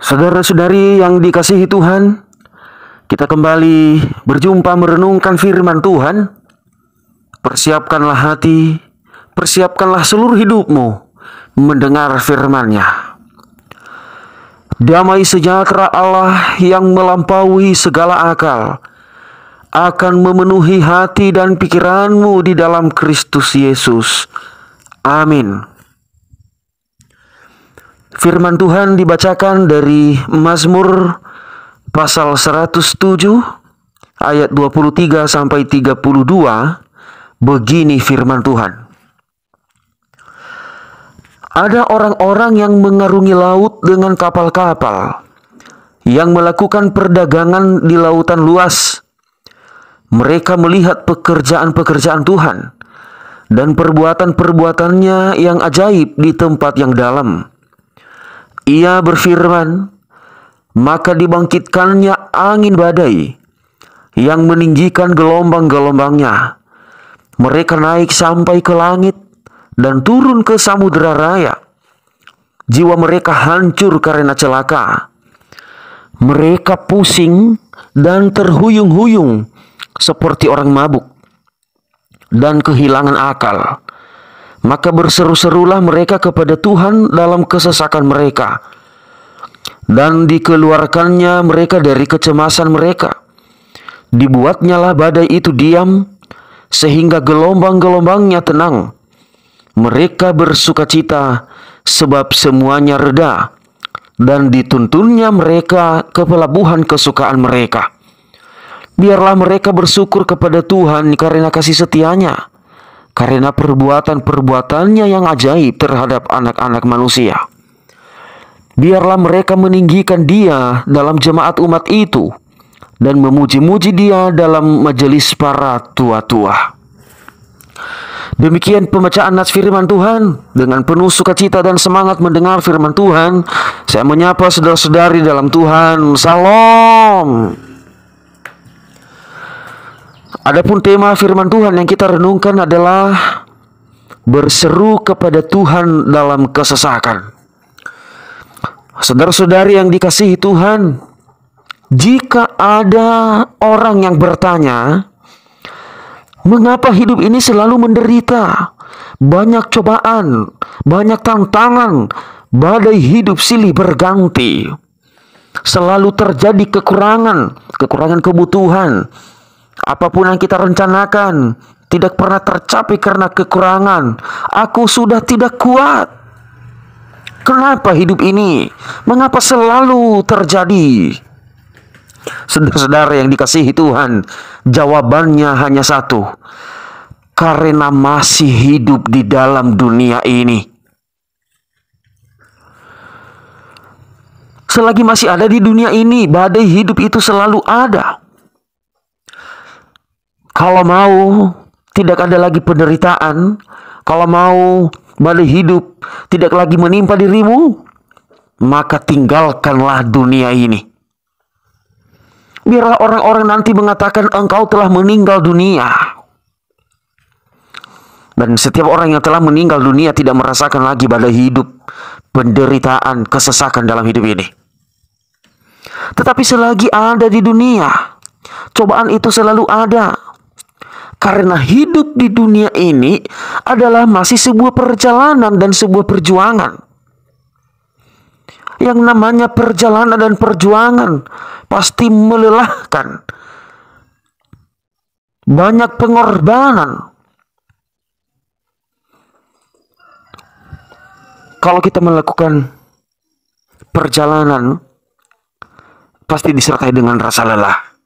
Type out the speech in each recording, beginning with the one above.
Saudara-saudari yang dikasihi Tuhan, kita kembali berjumpa merenungkan firman Tuhan. Persiapkanlah hati, persiapkanlah seluruh hidupmu mendengar firman-Nya. Damai sejahtera Allah yang melampaui segala akal akan memenuhi hati dan pikiranmu di dalam Kristus Yesus. Amin. Firman Tuhan dibacakan dari Mazmur pasal 107 ayat 23 sampai 32. Begini firman Tuhan. Ada orang-orang yang mengarungi laut dengan kapal-kapal, yang melakukan perdagangan di lautan luas. Mereka melihat pekerjaan-pekerjaan Tuhan dan perbuatan-perbuatannya yang ajaib di tempat yang dalam. Ia berfirman, maka dibangkitkannya angin badai yang meninggikan gelombang-gelombangnya. Mereka naik sampai ke langit dan turun ke samudera raya. Jiwa mereka hancur karena celaka. Mereka pusing dan terhuyung-huyung seperti orang mabuk dan kehilangan akal. Maka berseru-serulah mereka kepada Tuhan dalam kesesakan mereka, dan dikeluarkannya mereka dari kecemasan mereka. Dibuatnyalah badai itu diam, sehingga gelombang-gelombangnya tenang. Mereka bersukacita sebab semuanya reda, dan dituntunnya mereka ke pelabuhan kesukaan mereka. Biarlah mereka bersyukur kepada Tuhan karena kasih setia-Nya, karena perbuatan-perbuatannya yang ajaib terhadap anak-anak manusia. Biarlah mereka meninggikan Dia dalam jemaat umat itu, dan memuji-muji Dia dalam majelis para tua-tua. Demikian pembacaan nats firman Tuhan. Dengan penuh sukacita dan semangat mendengar firman Tuhan, saya menyapa saudara-saudari dalam Tuhan. Salam. Adapun tema firman Tuhan yang kita renungkan adalah berseru kepada Tuhan dalam kesesakan. Saudara-saudari yang dikasihi Tuhan, jika ada orang yang bertanya, mengapa hidup ini selalu menderita? Banyak cobaan, banyak tantangan, badai hidup silih berganti. Selalu terjadi kekurangan kebutuhan. Apapun yang kita rencanakan tidak pernah tercapai karena kekurangan. Aku sudah tidak kuat. Kenapa hidup ini? Mengapa selalu terjadi? Saudara-saudara yang dikasihi Tuhan, jawabannya hanya satu. Karena masih hidup di dalam dunia ini. Selagi masih ada di dunia ini, badai hidup itu selalu ada. Kalau mau tidak ada lagi penderitaan, kalau mau badai hidup tidak lagi menimpa dirimu, maka tinggalkanlah dunia ini. Biarlah orang-orang nanti mengatakan engkau telah meninggal dunia. Dan setiap orang yang telah meninggal dunia tidak merasakan lagi badai hidup, penderitaan, kesesakan dalam hidup ini. Tetapi selagi ada di dunia, cobaan itu selalu ada. Karena hidup di dunia ini adalah masih sebuah perjalanan dan sebuah perjuangan. Yang namanya perjalanan dan perjuangan pasti melelahkan. Banyak pengorbanan. Kalau kita melakukan perjalanan, pasti disertai dengan rasa lelah.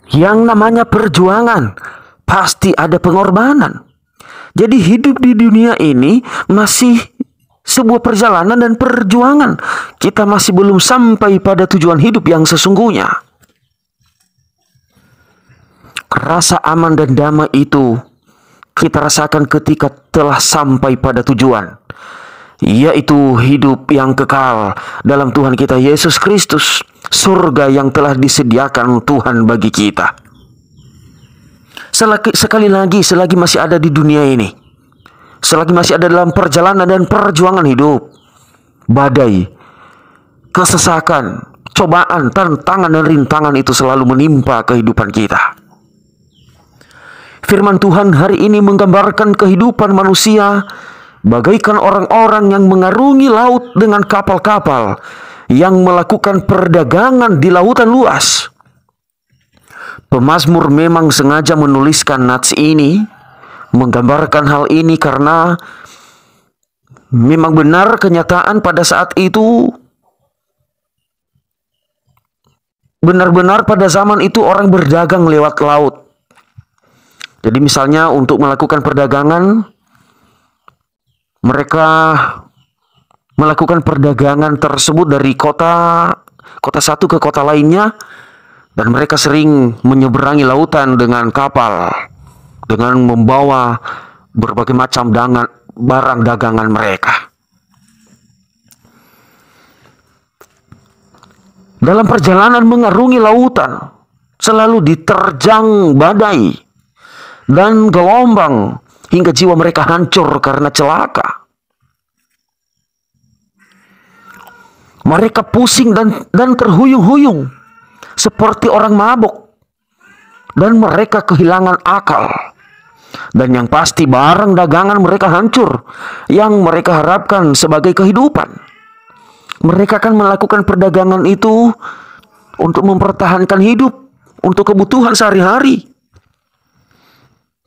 Yang namanya perjuangan pasti ada pengorbanan. Jadi hidup di dunia ini masih sebuah perjalanan dan perjuangan. Kita masih belum sampai pada tujuan hidup yang sesungguhnya. Rasa aman dan damai itu kita rasakan ketika telah sampai pada tujuan, yaitu hidup yang kekal dalam Tuhan kita Yesus Kristus, surga yang telah disediakan Tuhan bagi kita. Sekali lagi, selagi masih ada di dunia ini, selagi masih ada dalam perjalanan dan perjuangan hidup, badai kesesakan, cobaan, tantangan, dan rintangan itu selalu menimpa kehidupan kita. Firman Tuhan hari ini menggambarkan kehidupan manusia bagaikan orang-orang yang mengarungi laut dengan kapal-kapal yang melakukan perdagangan di lautan luas. Pemazmur memang sengaja menuliskan nats ini, menggambarkan hal ini karena memang benar kenyataan pada saat itu. Benar-benar pada zaman itu orang berdagang lewat laut. Jadi misalnya untuk melakukan perdagangan, mereka melakukan perdagangan tersebut dari kota satu ke kota lainnya, dan mereka sering menyeberangi lautan dengan kapal dengan membawa berbagai macam barang dagangan mereka. Dalam perjalanan mengarungi lautan, selalu diterjang badai dan gelombang hingga jiwa mereka hancur karena celaka. Mereka pusing dan terhuyung-huyung seperti orang mabuk, dan mereka kehilangan akal. Dan yang pasti barang dagangan mereka hancur yang mereka harapkan sebagai kehidupan. Mereka akan melakukan perdagangan itu untuk mempertahankan hidup, untuk kebutuhan sehari-hari.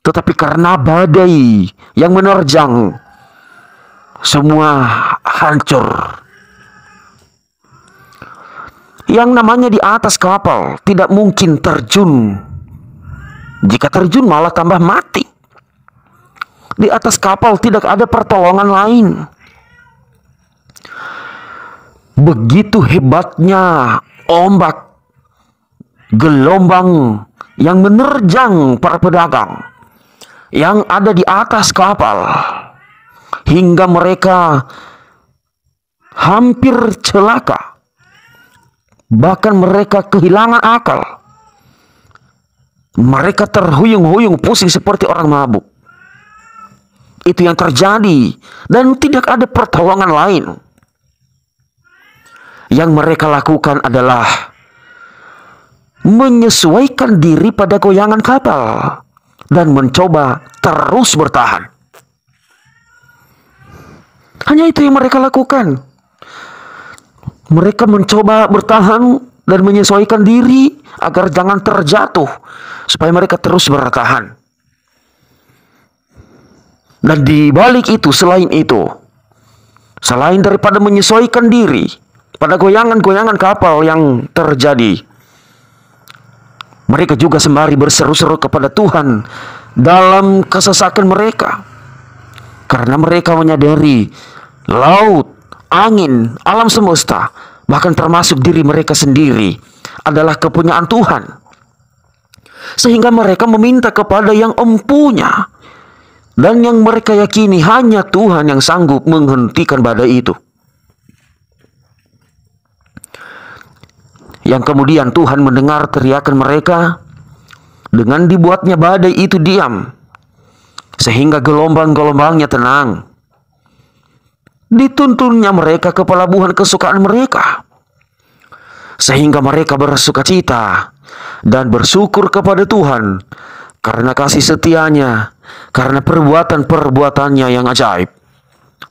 Tetapi karena badai yang menerjang, semua hancur. Yang namanya di atas kapal tidak mungkin terjun. Jika terjun malah tambah mati. Di atas kapal tidak ada pertolongan lain. Begitu hebatnya ombak, gelombang yang menerjang para pedagang yang ada di atas kapal, hingga mereka hampir celaka. Bahkan mereka kehilangan akal. Mereka terhuyung-huyung pusing seperti orang mabuk. Itu yang terjadi, dan tidak ada pertolongan lain. Yang mereka lakukan adalah menyesuaikan diri pada goyangan kapal dan mencoba terus bertahan. Hanya itu yang mereka lakukan. Mereka mencoba bertahan dan menyesuaikan diri agar jangan terjatuh, supaya mereka terus bertahan. Dan di balik itu, selain daripada menyesuaikan diri pada goyangan-goyangan kapal yang terjadi, mereka juga sembari berseru-seru kepada Tuhan dalam kesesakan mereka. Karena mereka menyadari laut, angin, alam semesta, bahkan termasuk diri mereka sendiri adalah kepunyaan Tuhan. Sehingga mereka meminta kepada yang empunya, dan yang mereka yakini hanya Tuhan yang sanggup menghentikan badai itu. Yang kemudian Tuhan mendengar teriakan mereka, dengan dibuatnya badai itu diam, sehingga gelombang-gelombangnya tenang. Dituntunnya mereka ke pelabuhan kesukaan mereka, sehingga mereka bersukacita dan bersyukur kepada Tuhan karena kasih setianya, karena perbuatan-perbuatannya yang ajaib.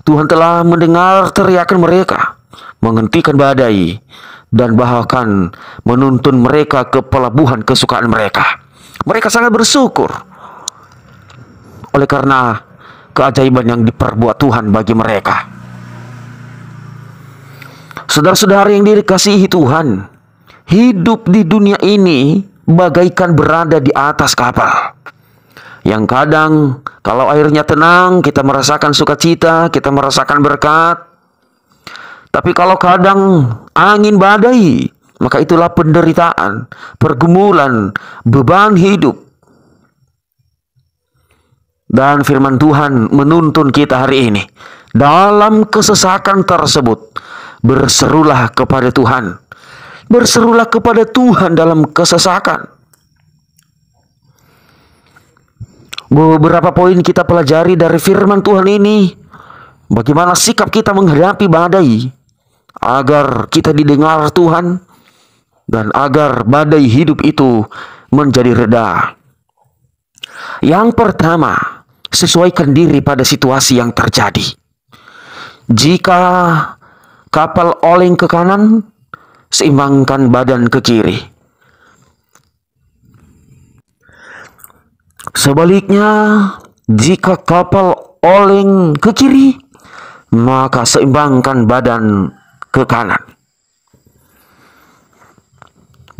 Tuhan telah mendengar teriakan mereka, menghentikan badai, dan bahkan menuntun mereka ke pelabuhan kesukaan mereka. Mereka sangat bersyukur oleh karena keajaiban yang diperbuat Tuhan bagi mereka. Saudara-saudara yang dikasihi Tuhan, hidup di dunia ini bagaikan berada di atas kapal. Yang kadang kalau airnya tenang, kita merasakan sukacita, kita merasakan berkat. Tapi kalau kadang angin badai, maka itulah penderitaan, pergumulan, beban hidup. Dan firman Tuhan menuntun kita hari ini, dalam kesesakan tersebut, berserulah kepada Tuhan. Berserulah kepada Tuhan dalam kesesakan. Beberapa poin kita pelajari dari firman Tuhan ini. Bagaimana sikap kita menghadapi badai agar kita didengar Tuhan, dan agar badai hidup itu menjadi reda. Yang pertama, sesuaikan diri pada situasi yang terjadi. Jika kapal oleng ke kanan, seimbangkan badan ke kiri. Sebaliknya, jika kapal oleng ke kiri, maka seimbangkan badan ke kanan.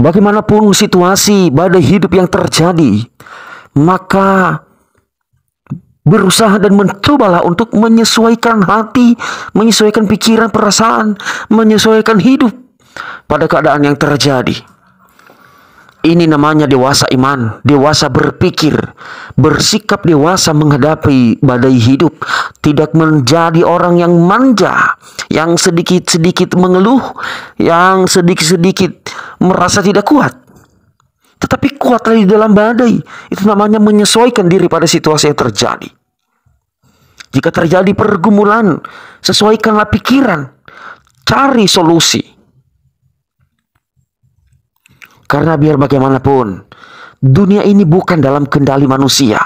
Bagaimanapun situasi badai hidup yang terjadi, maka berusaha dan mencobalah untuk menyesuaikan hati, menyesuaikan pikiran, perasaan, menyesuaikan hidup pada keadaan yang terjadi. Ini namanya dewasa iman, dewasa berpikir, bersikap dewasa menghadapi badai hidup. Tidak menjadi orang yang manja, yang sedikit-sedikit mengeluh, yang sedikit-sedikit merasa tidak kuat. Tetapi kuatlah di dalam badai. Itu namanya menyesuaikan diri pada situasi yang terjadi. Jika terjadi pergumulan, sesuaikanlah pikiran, cari solusi. Karena biar bagaimanapun, dunia ini bukan dalam kendali manusia.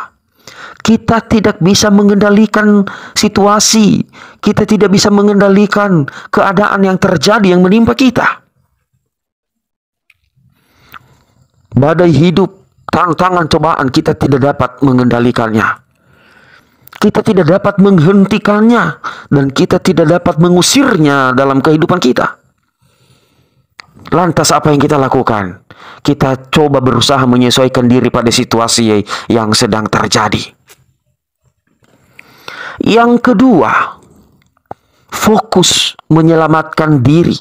Kita tidak bisa mengendalikan situasi. Kita tidak bisa mengendalikan keadaan yang terjadi yang menimpa kita. Badai hidup, tantangan, cobaan, kita tidak dapat mengendalikannya. Kita tidak dapat menghentikannya. Dan kita tidak dapat mengusirnya dalam kehidupan kita. Lantas apa yang kita lakukan? Kita coba berusaha menyesuaikan diri pada situasi yang sedang terjadi. Yang kedua, fokus menyelamatkan diri.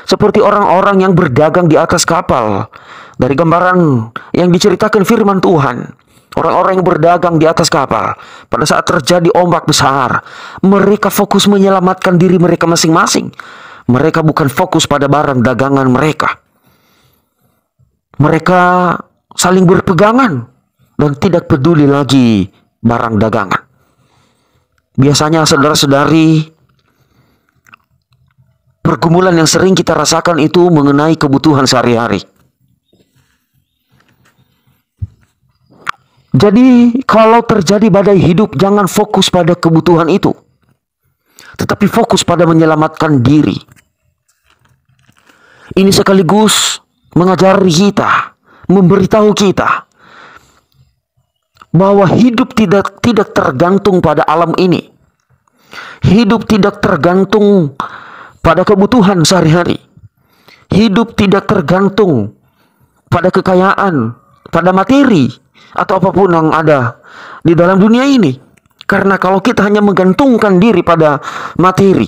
Seperti orang-orang yang berdagang di atas kapal. Dari gambaran yang diceritakan firman Tuhan, orang-orang yang berdagang di atas kapal, pada saat terjadi ombak besar, mereka fokus menyelamatkan diri mereka masing-masing. Mereka bukan fokus pada barang dagangan mereka. Mereka saling berpegangan dan tidak peduli lagi barang dagangan. Biasanya saudara-saudari, pergumulan yang sering kita rasakan itu mengenai kebutuhan sehari-hari. Jadi kalau terjadi badai hidup, jangan fokus pada kebutuhan itu, tetapi fokus pada menyelamatkan diri. Ini sekaligus mengajari kita, memberitahu kita bahwa hidup tidak tergantung pada alam ini. Hidup tidak tergantung pada kebutuhan sehari-hari. Hidup tidak tergantung pada kekayaan, pada materi, atau apapun yang ada di dalam dunia ini. Karena kalau kita hanya menggantungkan diri pada materi,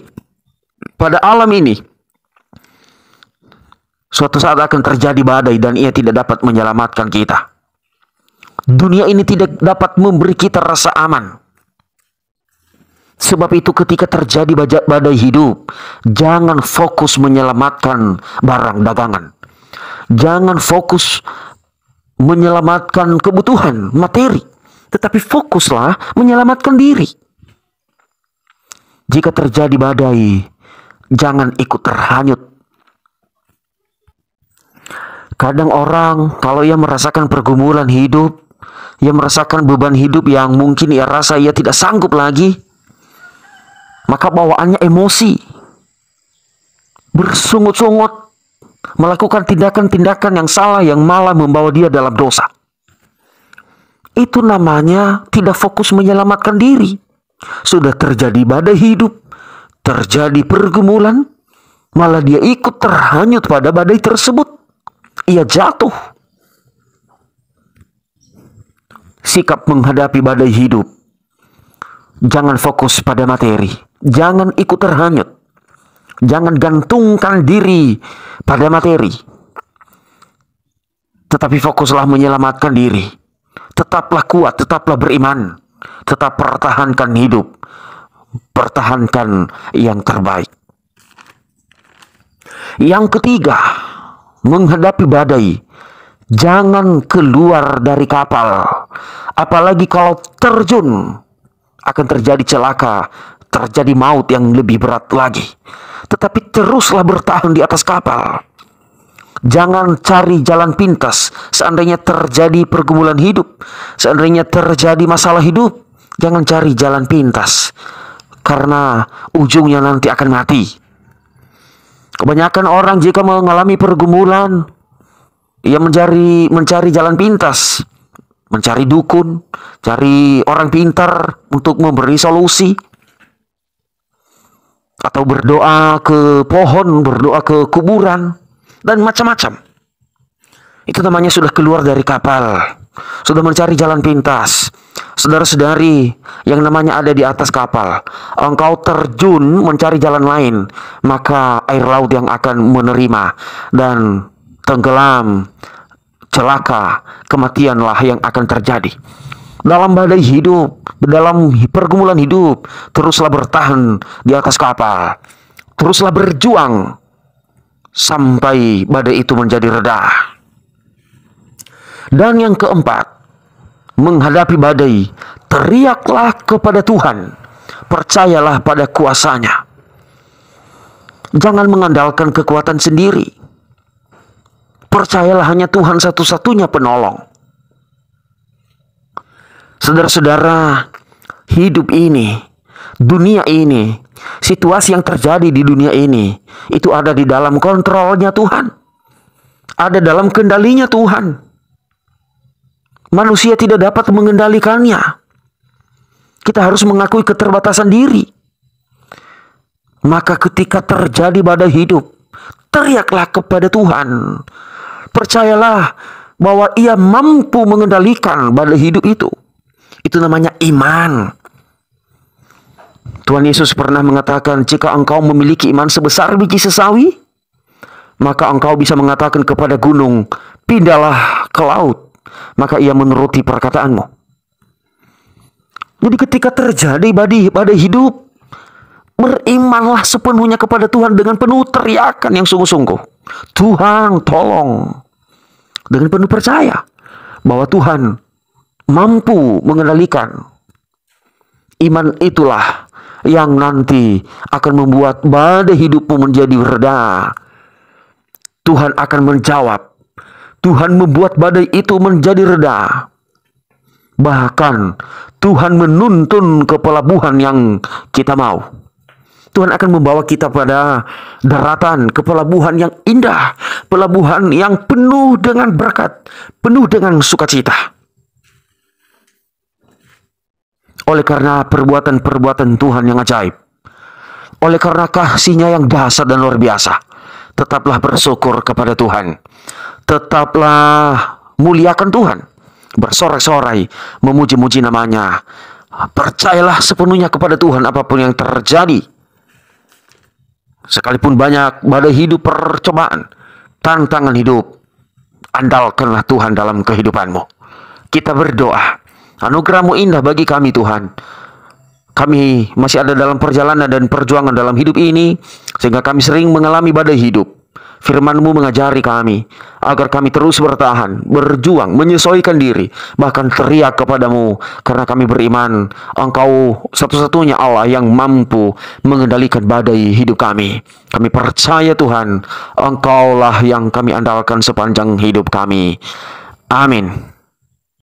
pada alam ini, suatu saat akan terjadi badai dan ia tidak dapat menyelamatkan kita. Dunia ini tidak dapat memberi kita rasa aman. Sebab itu ketika terjadi badai hidup, jangan fokus menyelamatkan barang dagangan. Jangan fokus menyelamatkan kebutuhan materi, tetapi fokuslah menyelamatkan diri. Jika terjadi badai, jangan ikut terhanyut. Kadang orang kalau ia merasakan pergumulan hidup, ia merasakan beban hidup yang mungkin ia rasa ia tidak sanggup lagi, maka bawaannya emosi, bersungut-sungut, melakukan tindakan-tindakan yang salah yang malah membawa dia dalam dosa. Itu namanya tidak fokus menyelamatkan diri. Sudah terjadi badai hidup, terjadi pergumulan, malah dia ikut terhanyut pada badai tersebut. Ia jatuh. Sikap menghadapi badai hidup, jangan fokus pada materi, jangan ikut terhanyut, jangan gantungkan diri pada materi, tetapi fokuslah menyelamatkan diri. Tetaplah kuat, tetaplah beriman, tetap pertahankan hidup, pertahankan yang terbaik. Yang ketiga, menghadapi badai, jangan keluar dari kapal. Apalagi kalau terjun, akan terjadi celaka, terjadi maut yang lebih berat lagi. Tetapi teruslah bertahan di atas kapal. Jangan cari jalan pintas. Seandainya terjadi pergumulan hidup, seandainya terjadi masalah hidup, jangan cari jalan pintas, karena ujungnya nanti akan mati. Kebanyakan orang jika mengalami pergumulan, ia mencari jalan pintas, mencari dukun, cari orang pintar untuk memberi solusi, atau berdoa ke pohon, berdoa ke kuburan, dan macam-macam. Itu namanya sudah keluar dari kapal, sudah mencari jalan pintas. Saudara-saudari yang namanya ada di atas kapal, engkau terjun mencari jalan lain, maka air laut yang akan menerima, dan tenggelam, celaka, kematianlah yang akan terjadi. Dalam badai hidup, dalam pergumulan hidup, teruslah bertahan di atas kapal, teruslah berjuang sampai badai itu menjadi reda. Dan yang keempat, menghadapi badai, teriaklah kepada Tuhan, percayalah pada kuasa-Nya. Jangan mengandalkan kekuatan sendiri. Percayalah hanya Tuhan satu-satunya penolong. Saudara-saudara, hidup ini, dunia ini, situasi yang terjadi di dunia ini, itu ada di dalam kontrolnya Tuhan. Ada dalam kendalinya Tuhan. Manusia tidak dapat mengendalikannya. Kita harus mengakui keterbatasan diri. Maka ketika terjadi badai hidup, teriaklah kepada Tuhan. Percayalah bahwa Ia mampu mengendalikan badai hidup itu. Itu namanya iman. Tuhan Yesus pernah mengatakan, jika engkau memiliki iman sebesar biji sesawi, maka engkau bisa mengatakan kepada gunung, pindahlah ke laut, maka ia menuruti perkataanmu. Jadi ketika terjadi badai hidup, berimanlah sepenuhnya kepada Tuhan dengan penuh teriakan yang sungguh-sungguh. Tuhan tolong. Dengan penuh percaya bahwa Tuhan mampu mengendalikan. Iman itulah yang nanti akan membuat badai hidupmu menjadi reda. Tuhan akan menjawab. Tuhan membuat badai itu menjadi reda. Bahkan Tuhan menuntun ke pelabuhan yang kita mau. Tuhan akan membawa kita pada daratan, ke pelabuhan yang indah, pelabuhan yang penuh dengan berkat, penuh dengan sukacita. Oleh karena perbuatan-perbuatan Tuhan yang ajaib, oleh karena kasih-Nya yang dahsyat dan luar biasa, tetaplah bersyukur kepada Tuhan. Tetaplah muliakan Tuhan, bersorak-sorai, memuji-muji namanya. Percayalah sepenuhnya kepada Tuhan apapun yang terjadi. Sekalipun banyak badai hidup, percobaan, tantangan hidup, andalkanlah Tuhan dalam kehidupanmu. Kita berdoa, anugerah-Mu indah bagi kami Tuhan. Kami masih ada dalam perjalanan dan perjuangan dalam hidup ini, sehingga kami sering mengalami badai hidup. Firman-Mu mengajari kami agar kami terus bertahan, berjuang, menyesuaikan diri, bahkan teriak kepada-Mu, karena kami beriman Engkau satu-satunya Allah yang mampu mengendalikan badai hidup kami. Kami percaya Tuhan, Engkaulah yang kami andalkan sepanjang hidup kami. Amin.